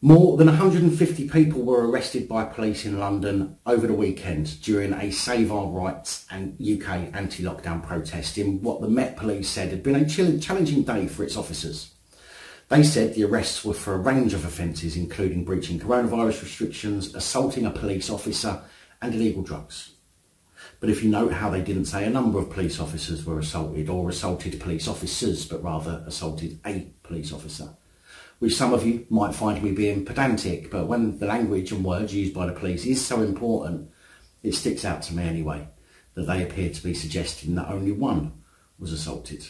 More than 150 people were arrested by police in London over the weekend during a Save Our Rights and UK anti-lockdown protest in what the Met Police said had been a challenging day for its officers. They said the arrests were for a range of offences, including breaching coronavirus restrictions, assaulting a police officer and illegal drugs. But if you note how they didn't say a number of police officers were assaulted or assaulted police officers, but rather assaulted a police officer, which some of you might find me being pedantic, but when the language and words used by the police is so important, it sticks out to me anyway, that they appear to be suggesting that only one was assaulted.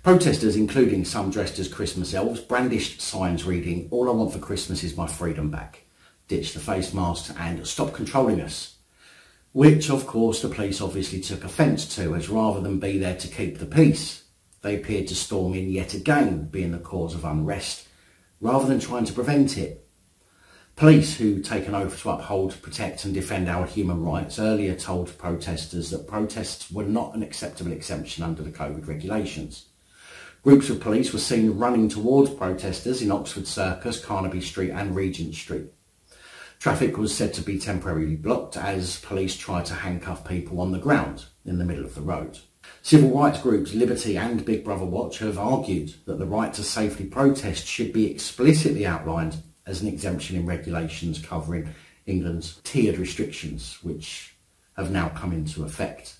Protesters, including some dressed as Christmas elves, brandished signs reading, "All I want for Christmas is my freedom back, ditch the face masks and stop controlling us," which of course the police obviously took offence to, as rather than be there to keep the peace, they appeared to storm in yet again, being the cause of unrest, rather than trying to prevent it. Police, who take an oath to uphold, protect and defend our human rights, earlier told protesters that protests were not an acceptable exemption under the COVID regulations. Groups of police were seen running towards protesters in Oxford Circus, Carnaby Street and Regent Street. Traffic was said to be temporarily blocked as police tried to handcuff people on the ground in the middle of the road. Civil rights groups Liberty and Big Brother Watch have argued that the right to safely protest should be explicitly outlined as an exemption in regulations covering England's tiered restrictions, which have now come into effect.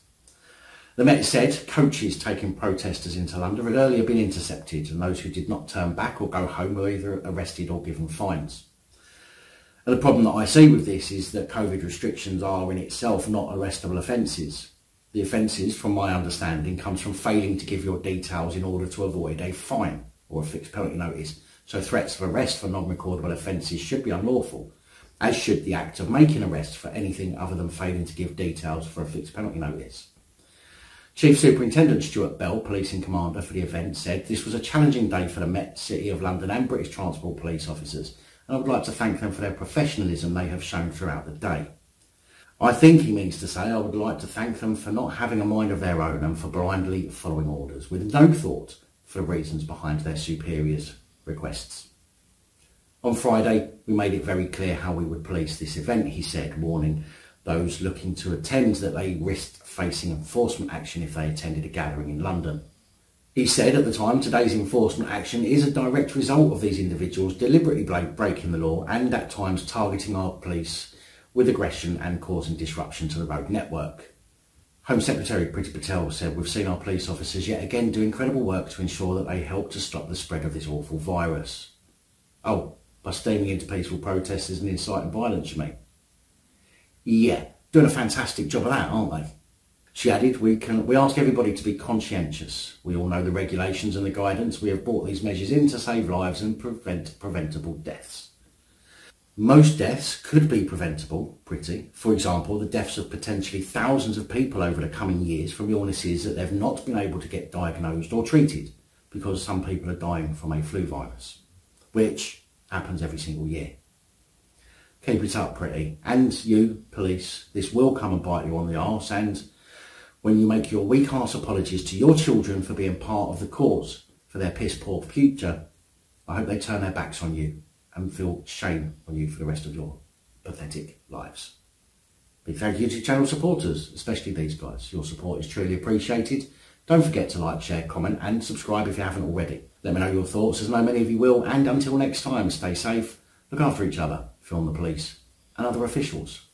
The Met said coaches taking protesters into London had earlier been intercepted, and those who did not turn back or go home were either arrested or given fines. And the problem that I see with this is that COVID restrictions are in itself not arrestable offences. The offences, from my understanding, comes from failing to give your details in order to avoid a fine or a fixed penalty notice. So threats of arrest for non-recordable offences should be unlawful, as should the act of making arrests for anything other than failing to give details for a fixed penalty notice. Chief Superintendent Stuart Bell, policing commander for the event, said this was a challenging day for the Met, City of London and British Transport police officers, and I would like to thank them for their professionalism they have shown throughout the day. I think he means to say I would like to thank them for not having a mind of their own and for blindly following orders, with no thought for the reasons behind their superiors' requests. On Friday, we made it very clear how we would police this event, he said, warning those looking to attend that they risked facing enforcement action if they attended a gathering in London. He said at the time, today's enforcement action is a direct result of these individuals deliberately breaking the law and at times targeting our police with aggression and causing disruption to the road network. Home Secretary Priti Patel said, "We've seen our police officers yet again do incredible work to ensure that they help to stop the spread of this awful virus." Oh, by steaming into peaceful protesters and inciting violence, you mean? Yeah, doing a fantastic job of that, aren't they? She added, we ask everybody to be conscientious. We all know the regulations and the guidance. We have brought these measures in to save lives and prevent preventable deaths. Most deaths could be preventable, Priti. For example, the deaths of potentially thousands of people over the coming years from illnesses that they've not been able to get diagnosed or treated because some people are dying from a flu virus, which happens every single year. Keep it up, Priti. And you, police, this will come and bite you on the arse, and when you make your weak-arse apologies to your children for being part of the cause for their piss-poor future, I hope they turn their backs on you and feel shame on you for the rest of your pathetic lives. Big thank you to channel supporters, especially these guys. Your support is truly appreciated. Don't forget to like, share, comment and subscribe if you haven't already. Let me know your thoughts, as I know many of you will, and until next time, stay safe, look after each other, film the police and other officials.